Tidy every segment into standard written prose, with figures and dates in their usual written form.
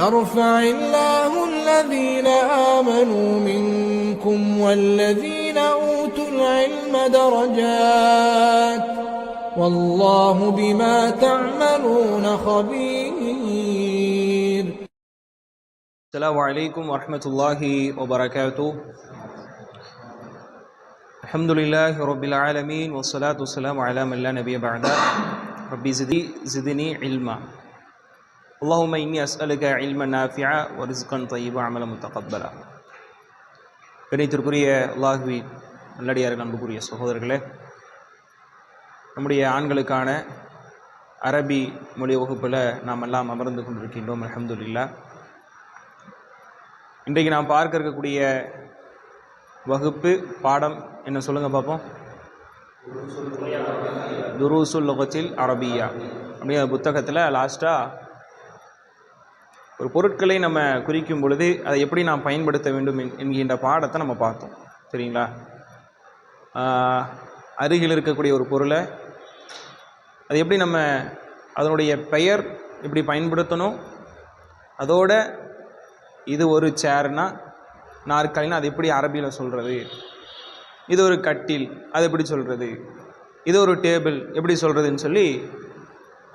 يرفع الله الذين آمنوا منكم والذين أوتوا العلم درجات والله بما تعملون خبير. السلام عليكم ورحمة الله وبركاته. الحمد لله رب العالمين والصلاة والسلام على من لا نبي بعده. ربي زدني علما. اللهم إني أسألك علما نافعا ورزقا طيبا عملا متقبلا. கணித்திற்குரிய அல்லாஹ்வின் நல்லடியார்கள், அன்புக்குரிய சகோதரர்களே, நம்முடைய ஆண்களுக்கான அரபி மொழி வகுப்பில் நாம் எல்லாம் அமர்ந்து கொண்டிருக்கின்றோம். அல்ஹம்துலில்லாஹ். இன்றைக்கு நாம் பார்க்க இருக்கக்கூடிய வகுப்பு பாடம் என்ன சொல்லுங்கள் பார்ப்போம். துரூசுல் லுகத்தில் அரபியா அப்படிங்கிற புத்தகத்தில் லாஸ்ட்டாக ஒரு பொருட்களை நம்ம குறிக்கும் பொழுது அதை எப்படி நாம் பயன்படுத்த வேண்டும் என்கின்ற பாடத்தை நம்ம பார்த்தோம். சரிங்களா? அருகில் இருக்கக்கூடிய ஒரு பொருளை அது எப்படி நம்ம அதனுடைய பெயர் எப்படி பயன்படுத்தணும், அதோட இது ஒரு சேர்னா நாற்காலினா அது எப்படி அரபியில் சொல்கிறது, இது ஒரு கட்டில் அது எப்படி சொல்கிறது, இது ஒரு டேபிள் எப்படி சொல்கிறதுன்னு சொல்லி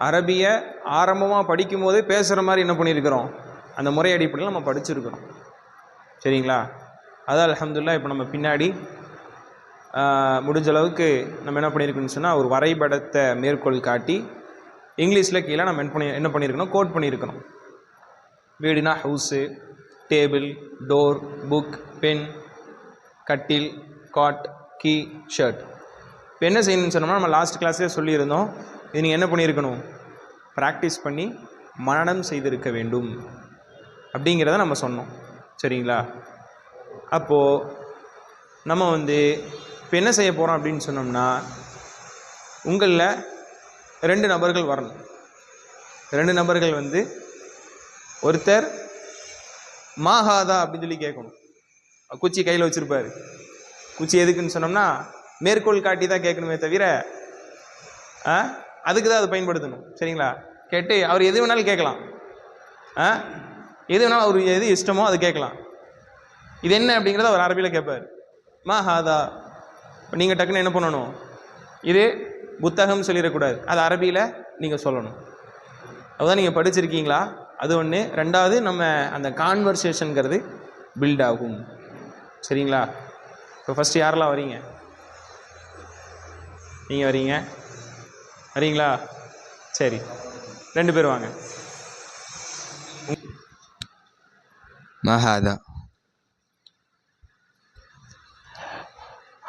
அரபியை ஆரம்பமாக படிக்கும் போதே பேசுகிற மாதிரி என்ன பண்ணியிருக்கிறோம், அந்த முறை அடிப்படையில் நம்ம படிச்சிருக்கிறோம். சரிங்களா? அதான் அல்ஹம்துலில்லாஹ். இப்போ நம்ம பின்னாடி முடிஞ்ச அளவுக்கு நம்ம என்ன பண்ணியிருக்கோம்னு சொன்னால் ஒரு வரைபடத்தை மேற்கோள் காட்டி இங்கிலீஷில் கீழே நம்ம என்ன பண்ணியிருக்கணும், கோட் பண்ணியிருக்கணும். வீடுனா house, table, door, book, pen, கட்டில், காட், கீ, ஷர்ட். இப்போ என்ன செய்யணும்னு சொன்னோம்னா நம்ம லாஸ்ட் கிளாஸ்லேயே சொல்லியிருந்தோம், இது நீங்கள் என்ன பண்ணியிருக்கணும், ப்ராக்டிஸ் பண்ணி மனனம் செய்திருக்க வேண்டும் அப்படிங்கிறத நம்ம சொன்னோம். சரிங்களா? அப்போது நம்ம இப்போ என்ன செய்ய போகிறோம் அப்படின்னு சொன்னோம்னா, உங்களில் 2 நபர்கள் வரணும். 2 நபர்கள் ஒருத்தர் மாஹாதா அப்படின்னு சொல்லி கேட்கணும். குச்சி கையில் வச்சுருப்பார். குச்சி எதுக்குன்னு சொன்னோம்னா மேற்கோள் காட்டி தான் கேட்கணுமே தவிர அதுக்கு தான் அதை பயன்படுத்தணும். சரிங்களா? கேட்டு அவர் எது வேணாலும் கேட்கலாம். எது வேணாலும் அவர் எது இஷ்டமோ அது கேட்கலாம். இது என்ன அப்படிங்கிறத அவர் அரபியில் கேட்பார். மாஹாதா. இப்போ நீங்கள் டக்குன்னு என்ன பண்ணணும், இது புத்தகம் சொல்லிடக்கூடாது, அது அரபியில் நீங்கள் சொல்லணும். அதுதான் நீங்கள் படிச்சிருக்கீங்களா, அது ஒன்று. 2வது நம்ம அந்த கான்வர்சேஷனுங்கிறது பில்ட் ஆகும். சரிங்களா? இப்போ ஃபஸ்ட்டு யாரெல்லாம் வரீங்க? நீங்கள் வரீங்களா? சரி, 2 பேர் வாங்க. மாஹாதா.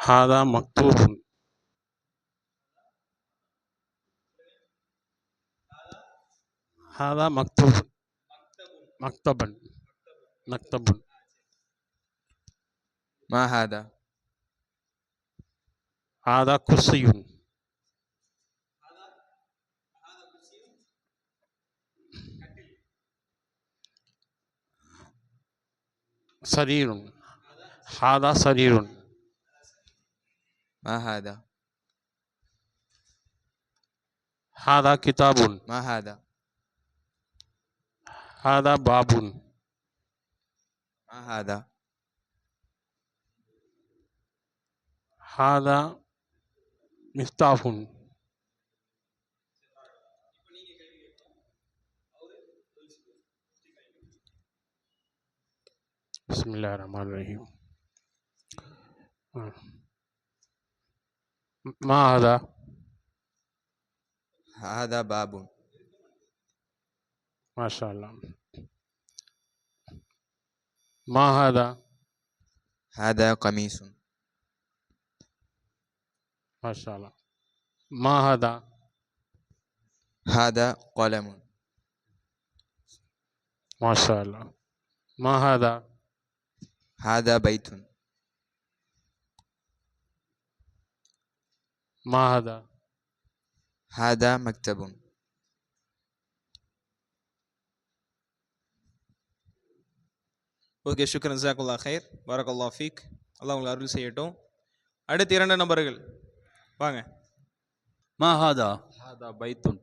ஹாதா மக்தூபுன். ஹாதா மக்தூபுன். மக்தபன். மக்தபுன். மாஹாதா. ஹாதா குர்சியுன். சரீருன். ஹாதா சரீருன். மாஹாதா. ஹாதா கிதாபுன். மாஹாதா. ஹாதா பாபுன். மாஹாதா. ஹாதா மிஃப்தாஹுன். பிஸ்மில்லாஹிர் ரஹ்மானிர் ரஹீம். மாஹாதா. ஹாதா பாபுன். மாஷா அல்லாஹ். மாஹாதா. ஹாதா கமீசுன். மாஷா அல்லாஹ். மாஹாதா. ஹாதா கலமுன். மாஷா அல்லாஹ். மாஹாதா. ஹாதா பைத்துன். மாஹாதா. ஹாதா மக்தபுன். ஓகே, ஷுக்ரன், ஜஸாக்குல்லாஹ் ஹைர், பரக்கல்லாஹ் ஃபீக். அல்லாஹ் உங்களை அருள் செய்யட்டும். அடுத்து 2 நபர்கள் வாங்க. மாஹாதா. ஹாதா பைத்துன்.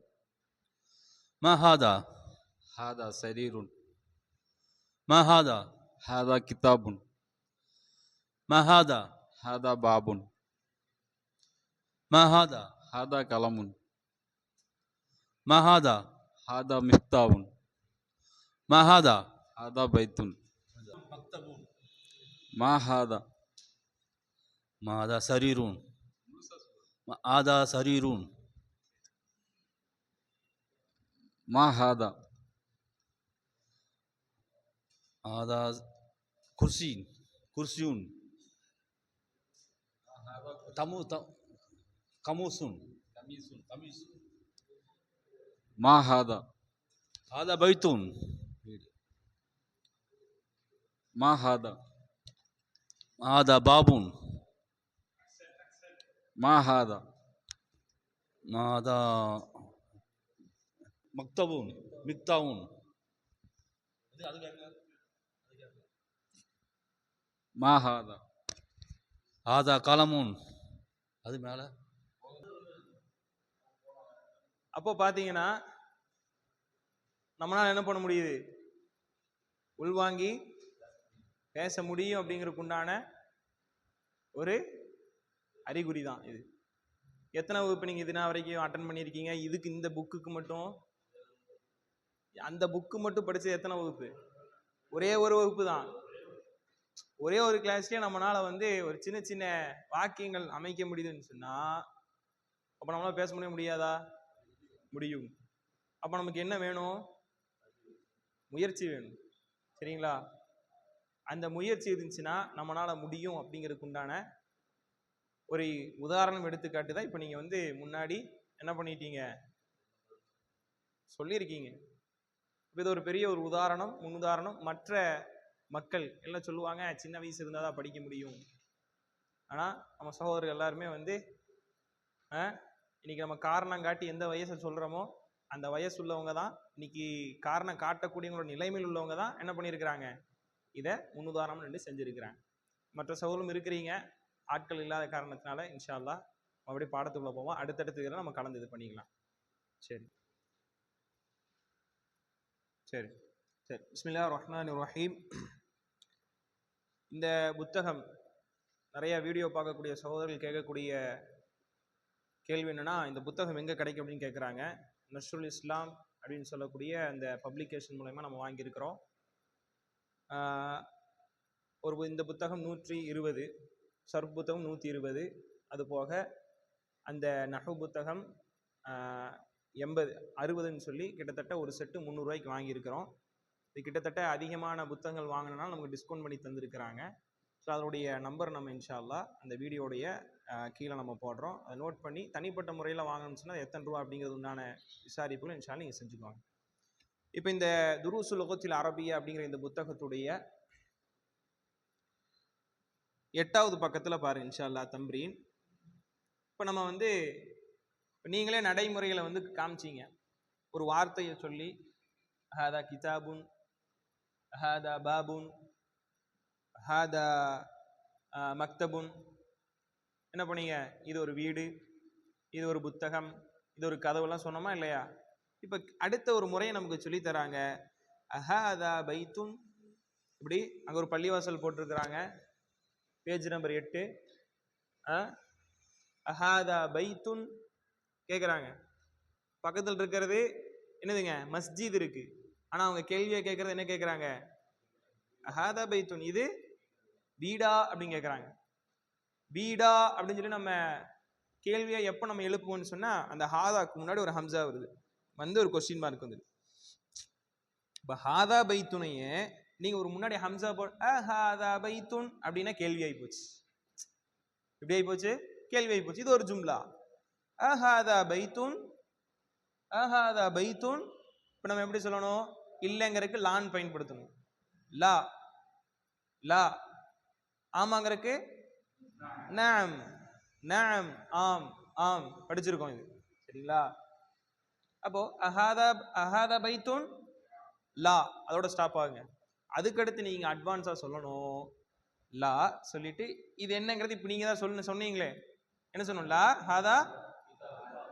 மாஹாதா. ஹாதா சரீருன். ما هذا هذا كتاب. ما هذا هذا باب. ما هذا هذا قلم. ما هذا هذا مفتاح. ما هذا هذا بيت. ما هذا. ما هذا سرير ما هذا سرير ما هذا. هذا كرسي كرسي قاموس ما هذا. هذا بيت ما هذا. هذا باب ما هذا. هذا مكتب مكتب ما هذا. هذا قلم அது மேல அப்போ பார்த்தீங்கன்னா நம்மளால என்ன பண்ண முடியுது, உள்வாங்கி பேச முடியும் அப்படிங்கிறதுக்கு உண்டான ஒரு அறிகுறி தான் இது. எத்தனை வகுப்பு நீங்கள் இதுனா வரைக்கும் அட்டன் பண்ணியிருக்கீங்க? இதுக்கு இந்த புக்குக்கு மட்டும், அந்த புக்கு மட்டும் படித்தது எத்தனை வகுப்பு? ஒரே ஒரு வகுப்பு தான். ஒரே ஒரு கிளாஸ்லேயே நம்மளால வந்து ஒரு சின்ன சின்ன வாக்கியங்கள் அமைக்க முடியுதுன்னு சொன்னால் அப்போ நம்மளால பேச முடியாதா? முடியும். அப்போ நமக்கு என்ன வேணும்? முயற்சி வேணும். சரிங்களா? அந்த முயற்சி இருந்துச்சுன்னா நம்மளால முடியும் அப்படிங்கிறதுக்கு உண்டான ஒரு உதாரணம் எடுத்துக்காட்டு தான் இப்போ நீங்கள் வந்து முன்னாடி என்ன பண்ணிட்டீங்க, சொல்லியிருக்கீங்க. இப்போ இது ஒரு பெரிய ஒரு உதாரணம், முன்னுதாரணம். மற்ற மக்கள் எல்லாம் சொல்லுவாங்க சின்ன வயசு இருந்தால் தான் படிக்க முடியும். ஆனால் நம்ம சகோதரர்கள் எல்லாருமே வந்து இன்னைக்கு நம்ம காரணம் காட்டி எந்த வயசை சொல்கிறோமோ அந்த வயசு உள்ளவங்க தான், இன்னைக்கு காரணம் காட்டக்கூடியவங்களோட நிலைமையில் உள்ளவங்க தான் என்ன பண்ணியிருக்கிறாங்க, இதை முன்னுதாரணம் ரெண்டு செஞ்சுருக்கிறாங்க. மற்ற சகோதரம் இருக்கிறீங்க, ஆட்கள் இல்லாத காரணத்தினால இன்ஷா அல்லாஹ் அப்படியே பாடத்துக்குள்ள போவோம். அடுத்தடுத்து இதெல்லாம் நம்ம கலந்து இது பண்ணிக்கலாம். சரி சரி சரி பிஸ்மில்லாஹிர் ரஹ்மானிர் ரஹீம். இந்த புத்தகம் நிறைய வீடியோ பார்க்கக்கூடிய சகோதரர்கள் கேட்கக்கூடிய கேள்வி என்னன்னா, இந்த புத்தகம் எங்கே கிடைக்கும் அப்படின்னு கேட்குறாங்க. நஸ்ருல் இஸ்லாம் அப்படின்னு சொல்லக்கூடிய அந்த பப்ளிகேஷன் மூலமா நம்ம வாங்கியிருக்கிறோம். இந்த புத்தகம் 120, சர்ஃப் புத்தகம் 120, அது போக அந்த நஹு புத்தகம் 80 60ன்னு சொல்லி கிட்டத்தட்ட ஒரு செட்டு 300 ரூபாய்க்கு வாங்கியிருக்கிறோம். இது கிட்டத்தட்ட அதிகமான புத்தகங்கள் வாங்கினாலும் நமக்கு டிஸ்கவுண்ட் பண்ணி தந்திருக்கிறாங்க. ஸோ அதனுடைய நம்பர் நம்ம இன்ஷா அல்லாஹ் அந்த வீடியோடைய கீழே நம்ம போடுறோம். அதை நோட் பண்ணி தனிப்பட்ட முறையில் வாங்கணும்னு சொன்னால் எத்தனை ரூபா அப்படிங்கிறது உண்டான விசாரிப்புகள் இன்ஷா அல்லாஹ் நீங்கள் செஞ்சுக்குவாங்க. இப்போ இந்த துருசுல் லுகத்தில் அரபியா அப்படிங்கிற இந்த புத்தகத்துடைய 8வது பக்கத்தில் பாருங்க இன்ஷா அல்லாஹ் தம்ரீன். இப்போ நம்ம வந்து நீங்களே நடைமுறைகளை வந்து காமிச்சிங்க. ஒரு வார்த்தையை சொல்லி ஹாதா கிதாபுன், ஹாதா பாபுன், ஹாதா மக்தபுன், என்ன பண்ணீங்க, இது ஒரு வீடு, இது ஒரு புத்தகம், இது ஒரு கதவுலாம் சொன்னோமா இல்லையா? இப்போ அடுத்த ஒரு முறையை நமக்கு சொல்லி தராங்க. ஹாதா பைத்துன், இப்படி அங்கே ஒரு பள்ளிவாசல் போட்டிருக்கிறாங்க, பேஜ் நம்பர் 8. ஹாதா பைத்துன் கேட்குறாங்க. பக்கத்தில் இருக்கிறது என்னதுங்க, மஸ்ஜித் இருக்கு. ஆனால் அவங்க கேள்வியை கேட்கறது என்ன கேட்குறாங்க, ஹாதா பைத்துன், இது வீடா அப்படின்னு கேட்குறாங்க. வீடா அப்படின்னு சொல்லி நம்ம கேள்வியை எப்போ நம்ம எழுப்புவோம்னு சொன்னால் அந்த ஹாதாக்கு முன்னாடி ஒரு ஹம்சா வருது, வந்து ஒரு கொஸ்டின் மார்க் வந்துது. இப்போ ஹாதா பைத்துனையே நீங்கள் ஒரு முன்னாடி ஹம்சா ஹாதா பைத்துன் அப்படின்னா கேள்வி ஆகி போச்சு. எப்படி ஆகி போச்சு? கேள்வி ஆகி போச்சு. இது ஒரு ஜும்லா. ஹாதா பைத்துன், ஹாதா பைத்துன். இப்போ நம்ம எப்படி சொல்லணும், இல்லைங்கிறதுக்கு லான் பயன்படுத்தணும். லா லா. ஆமாங்கிறதுக்கு நாம் நாம், ஆம் ஆம் படிச்சிருக்கோம் இது. சரிங்களா? அப்போ அஹாதா பைத்துன் லா, அதோட ஸ்டாப் ஆகுங்க. அதுக்கடுத்து நீங்க அட்வான்ஸா சொல்லணும். லா சொல்லிட்டு இது என்னங்கிறது இப்போ நீங்க தான் சொன்னீங்களே, என்ன சொல்லணும், லா ஹாதா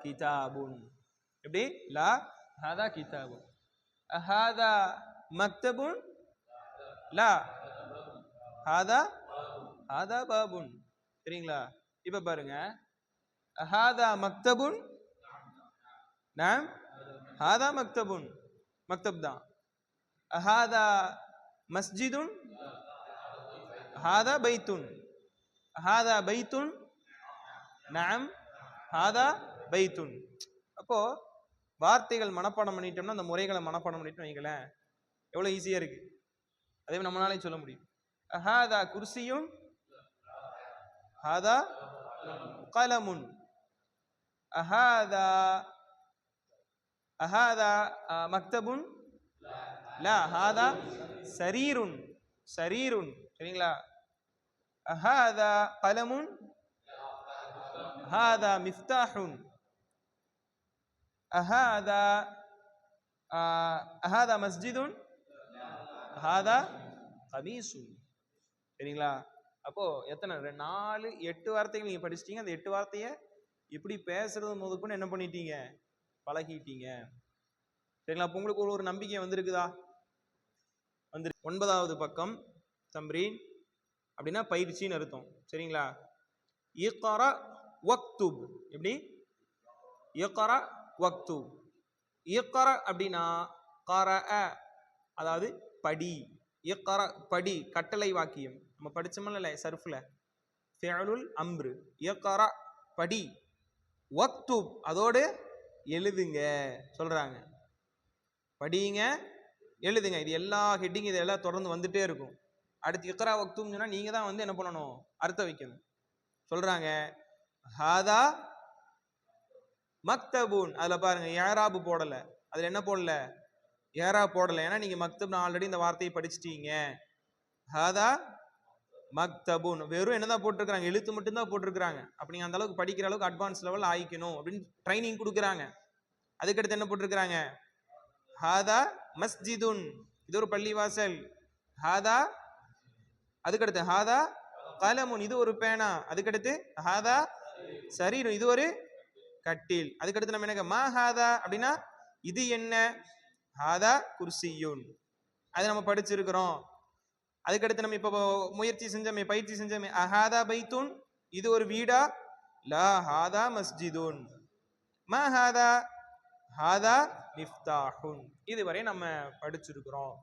கிதாபுன். எப்படி? லா ஹாதா கிதாபுன். அஹாதா மக்தபுன் லா ஹாதா ஹாதா பாபுன். சரிங்களா? இப்ப பாருங்க, ஹாதா மக்தபுன். நாம் ஹாதா மக்தபுன், மக்தப் தான். ஹாதா மஸ்ஜிதுன், ஹாதா பைத்துன். ஹாதா பைத்துன், நாம் ஹாதா பைத்துன். அப்போ வார்த்தைகள் மனப்பாடம் பண்ணிட்டோம்னா அந்த முறைகளை மனப்பாடம் பண்ணிட்டோம் வைங்களேன், எவ்வளவு ஈஸியா இருக்கு. அதே நம்மளாலே சொல்ல முடியும். ஹாதா குர்சியுன், ஹாதா கலமுன். ஹாதா மக்தபுன், லா ஹாதா சரீருன், சரீருன். சரிங்களா? ஹாதா கலமுன், ஹாதா மிஃப்தாஹுன். ஹாதா மஸ்ஜிதுன், ஹாதா கமீசுன். சரிங்களா? அப்போ எத்தனை 4 8 வார்த்தைகள் நீங்க படிச்சிட்டீங்க. அந்த 8 வார்த்தையை இப்படி பேசுறது முதற்கொண்டு என்ன பண்ணிட்டீங்க, பழகிட்டீங்க. சரிங்களா? அப்போ உங்களுக்கு ஒரு நம்பிக்கை வந்திருக்குதா? வந்து 9வது பக்கம் தம்ரீன் அப்படின்னா பயிற்சின்னு அர்த்தம். சரிங்களா? இக்ரா வக்துப். எப்படி? இக்ரா வக்துப். இக்ரா அப்படின்னா கரஅ, அதாவது படி. இக்ரா படி, கட்டளை வாக்கியம். நம்ம படிச்சோம்ல சர்ஃப்ல, ஃபிஅலுல் அம்ரு. இக்ரா படி, வக்துப் அதோடு எழுதுங்க சொல்றாங்க. படிங்க, எழுதுங்க. இது எல்லா ஹெட்டிங் இதெல்லாம் தொடர்ந்து வந்துட்டே இருக்கும். அடுத்து இக்ரா வக்துப்னு சொன்னா நீங்க தான் வந்து என்ன பண்ணணும், அர்த்தம் வைக்கணும். சொல்றாங்க ஹாதா மக்தபுன். அதுல பாருங்க ஏராபு போடல, அதுல என்ன போடல, ஏராப் போடல. ஏன்னா நீங்க மக்தப் ஆல்ரெடி இந்த வார்த்தையை படிச்சிட்டீங்க. ஹாதா மக்தபுன் வெறும் என்னதான் போட்டிருக்காங்க, எழுத்து மட்டும் தான் போட்டிருக்காங்க. அப்ப நீங்க அந்த அளவுக்கு படிக்கிற அளவுக்கு அட்வான்ஸ் லெவல் ஆயிக்கணும் அப்படின்னு ட்ரைனிங் கொடுக்குறாங்க. அதுக்கடுத்து என்ன போட்டிருக்கிறாங்க, ஹாதா மஸ்ஜிதுன், இது ஒரு பள்ளிவாசல். ஹாதா, அதுக்கடுத்து ஹாதா கலமுன், இது ஒரு பேனா. அதுக்கடுத்து ஹாதா சரீரும், இது ஒரு கட்டில். அதுக்கடுத்து நம்ம என்ன மா ஹாதா அப்படின்னா இது என்ன, ஹாதா குர்சியுன், அது நம்ம படிச்சிருக்கிறோம். அதுக்கடுத்து நம்ம இப்ப முயற்சி செஞ்சோமே, பயிற்சி செஞ்சோமே, அஹாதா பைத்துன், இது ஒரு வீடா, லா ஹாதா மஸ்ஜிதுன். மா ஹாதா, ஹாதா மிஃப்தாஹுன். இதுவரை நம்ம படிச்சிருக்கிறோம்.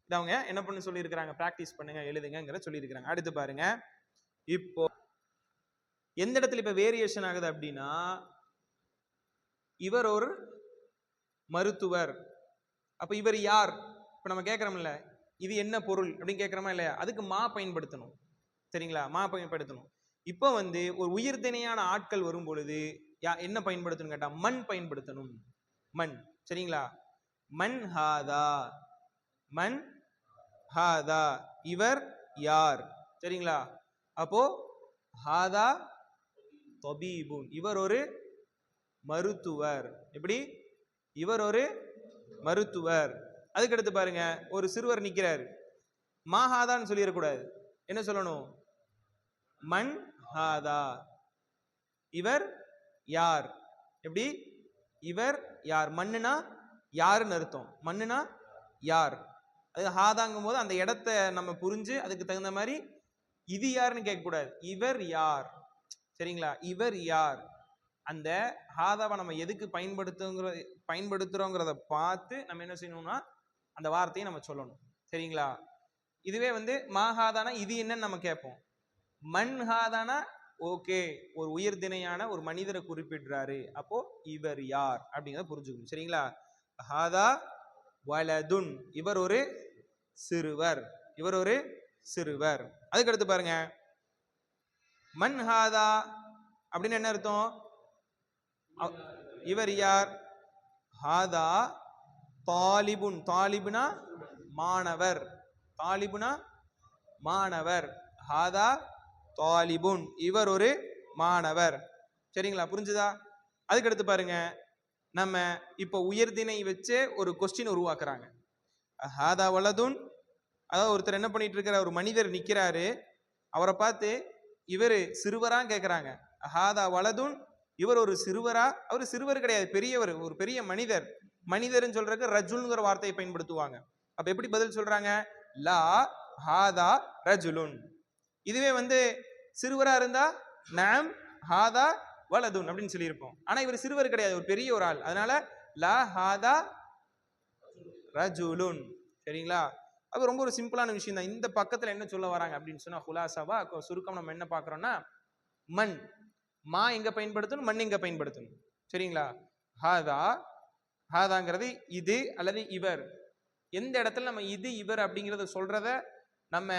இது அவங்க என்ன பண்ண சொல்லி இருக்கிறாங்க, பிராக்டிஸ் பண்ணுங்க, எழுதுங்கிற சொல்லி இருக்கிறாங்க. அடுத்து பாருங்க, இப்போ எந்த இடத்துல இப்ப வேரியேஷன் ஆகுது அப்படின்னா, இவர் ஒரு மருத்துவர். அப்ப இவர் யார், இப்ப நம்ம கேட்கிறோம்ல இது என்ன பொருள் அப்படின்னு கேட்கிறோமா இல்லையா, அதுக்கு மா பயன்படுத்தணும். சரிங்களா? மா பயன்படுத்தணும். இப்போ வந்து ஒரு உயிர்திணையான ஆட்கள் வரும் பொழுது என்ன பயன்படுத்தணும் கேட்டா மண் பயன்படுத்தணும். மண். சரிங்களா? மன் ஹாதா, மன் ஹாதா, இவர் யார். சரிங்களா? அப்போ ஹாதா தபீபுன், இவர் ஒரு மருத்துவர். எப்படி? இவர் ஒரு மருத்துவர். அதுக்கடுத்து பாருங்க, ஒரு சிறுவர் நிக்கிறார். மாஹாதான்னு சொல்லிடக்கூடாது, என்ன சொல்லணும், மன் ஹாதா, இவர் யார். எப்படி? இவர் யார். மண்ணுனா யாருன்னு அர்த்தம், மண்ணுனா யார். அது ஹாதாங்கும் போது அந்த இடத்த நம்ம புரிஞ்சு அதுக்கு தகுந்த மாதிரி இது யாருன்னு கேட்கக்கூடாது, இவர் யார். சரிங்களா? இவர் யார். அந்த ஹாதாவை நம்ம எதுக்கு பயன்படுத்துறோங்கிறத பார்த்து நம்ம என்ன செய்யணும்னா அந்த வார்த்தையை நம்ம சொல்லணும். சரிங்களா? இதுவே வந்து மாஹாதானா இது என்னன்னு நம்ம கேட்போம். மண் ஹாதானா ஓகே, ஒரு உயிர்திணையான ஒரு மனிதரை குறிப்பிடுறாரு, அப்போ இவர் யார் அப்படிங்கிறத புரிஞ்சுக்கணும். சரிங்களா? ஹாதா வலதுன், இவர் ஒரு சிறுவர், இவர் ஒரு சிறுவர். அதுக்கடுத்து பாருங்க, மன் ஹாதா அப்படின்னு என்ன அர்த்தம், இவர் யார். ஹாதா தாலிபுன், தாலிபுனா மாணவர், தாலிபுனா மாணவர். ஹாதா தாலிபுன், இவர் ஒரு மாணவர். சரிங்களா? புரிஞ்சுதா? அதுக்கடுத்து பாருங்க, நம்ம இப்போ உயர்திணை வச்சே ஒரு கொஸ்டின் உருவாக்குறாங்க. ஹாதா வலதுன், அதாவது ஒருத்தர் என்ன பண்ணிட்டு இருக்கிற, ஒரு மனிதர் நிக்கிறாரு, அவரை பார்த்து இவர் சிறுவரா கேட்கிறாங்க. ஹாதா வலதுன், இவர் ஒரு சிறுவரா. அவர் சிறுவர் கிடையாது, பெரியவர், ஒரு பெரிய மனிதர். மனிதர்னு சொல்றதுக்கு ரஜுல்ங்கிற வார்த்தையை பயன்படுத்துவாங்க. அப்ப எப்படி பதில் சொல்றாங்க, லா ஹாதா ரஜுலுன். இதுவே வந்து சிறுவரா இருந்தா நாம் ஹாதா வலதுன் அப்படின்னு சொல்லியிருப்போம். ஆனா இவர் சிறுவர் கிடையாது, ஒரு பெரிய ஒரு ஆள். அதனால லா ஹாதா ரஜுலுன். சரிங்களா? அது ரொம்ப ஒரு சிம்பிளான விஷயம் தான். இந்த பக்கத்துல என்ன சொல்ல வராங்க அப்படின்னு சொன்னா குலாசாவா சுருக்கம் நம்ம என்ன பாக்குறோம்னா, மண் மா எங்க பயன்படுத்தணும், மண் எங்க பயன்படுத்தணும். சரிங்களா? ஹாதா, ஹாதாங்கிறது இது அல்லது இவர். எந்த இடத்துல நம்ம இது இவர் அப்படிங்கிறத சொல்றத நம்ம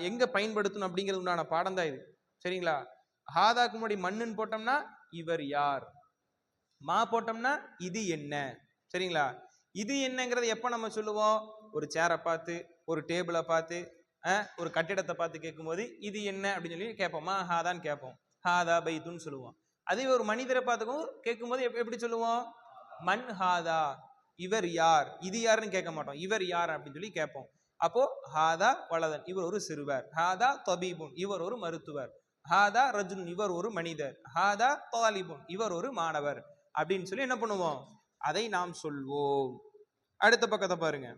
எங்க பயன்படுத்தணும் அப்படிங்கிறது உண்டான பாடம் தான் இது. சரிங்களா? ஹாதாக்கு முன்னாடி மண்ணுன்னு போட்டோம்னா இவர் யார், மா போட்டோம்னா இது என்ன. சரிங்களா? இது என்னங்கிறத எப்ப நம்ம சொல்லுவோம், ஒரு சேரை பார்த்து, ஒரு டேபிளை பார்த்து, ஒரு கட்டிடத்தை பார்த்து கேட்கும்போது இது என்ன அப்படின்னு சொல்லி கேட்போம். மா ஹாதான்னு கேட்போம். ஹாதா பைத்துன்னு சொல்லுவோம். அதே ஒரு மனிதரை பார்த்துக்கும் கேட்கும்போது எப்படி சொல்லுவோம், மண் ஹாதா, இவர் யார், இது யாருன்னு கேட்க மாட்டோம், இவர் யார் அப்படின்னு சொல்லி கேட்போம். அப்போ ஹாதா வலதன், இவர் ஒரு சிறுவர். ஹாதா தபீபுன், இவர் ஒரு மருத்துவர். ஹாதா ரஜுன், இவர் ஒரு மனிதர். ஹாதா தாலிபுன், இவர் ஒரு மாணவர் அப்படின்னு சொல்லி என்ன பண்ணுவோம், அதை நாம் சொல்வோம். அடுத்த பக்கத்தை பாருங்க.